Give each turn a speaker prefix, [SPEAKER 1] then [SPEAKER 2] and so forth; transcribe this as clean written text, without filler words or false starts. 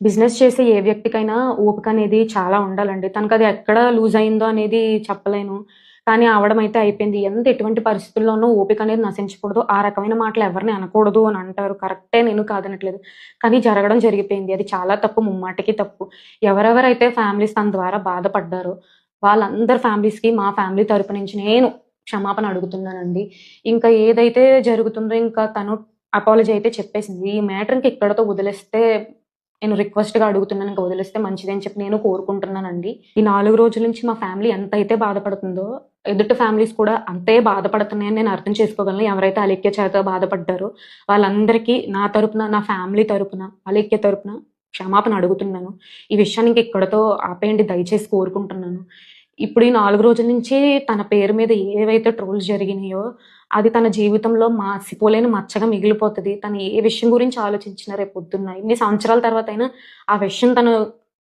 [SPEAKER 1] Business చేసే ఏ వ్యక్తికైనా ఓపిక అనేది చాలా ఉండాలండి. తనకది ఎక్కడ లూజ్ అయిందో అనేది చెప్పలేను. కానీ అవ్వడమైతే అయిపోయింది. ఎటువంటి పరిస్థితుల్లోనూ ఓపిక అనేది నశించకూడదు. ఆ రకమైన మాటలు ఎవరిని అనకూడదు అని అంటారు. కరెక్టే, నేను కాదనట్లేదు. కానీ జరగడం జరిగిపోయింది. అది చాలా తప్పు, ముమ్మాటికి తప్పు. ఎవరెవరైతే ఫ్యామిలీస్ తన ద్వారా బాధపడ్డారో వాళ్ళందరి ఫ్యామిలీస్‌కి మా ఫ్యామిలీ తరపు నుంచి నేను క్షమాపణ అడుగుతున్నానండి. ఇంకా ఏదైతే జరుగుతుందో ఇంకా తను అపాలజీ అయితే చెప్పేసింది. ఈ మ్యాటర్ ఇంక ఇక్కడితో వదిలేస్తే నేను రిక్వెస్ట్‌గా అడుగుతున్నాను. ఇంక వదిలేస్తే మంచిదని చెప్పి నేను కోరుకుంటున్నానండి. ఈ 4 రోజుల నుంచి మా ఫ్యామిలీ ఎంతైతే బాధపడుతుందో, ఎదుటి ఫ్యామిలీస్ కూడా అంతే బాధపడుతున్నాయని నేను అర్థం చేసుకోగలను. ఎవరైతే అలేఖ్య చేత బాధపడ్డారో వాళ్ళందరికీ నా తరపున, నా ఫ్యామిలీ తరపున, అలేఖ్య తరపున క్షమాపణ అడుగుతున్నాను. ఈ విషయాన్ని ఇంక ఇక్కడితో ఆపేయండి దయచేసి కోరుకుంటున్నాను. ఇప్పుడు ఈ 4 రోజుల నుంచి తన పేరు మీద ఏవైతే ట్రోల్స్ జరిగినాయో, అది తన జీవితంలో మాసిపోలేని మచ్చగా మిగిలిపోతది. తను ఏ విషయం గురించి ఆలోచించినా రేపొద్దున్న ఇన్ని సంవత్సరాల తర్వాతైనా ఆ విషయం తను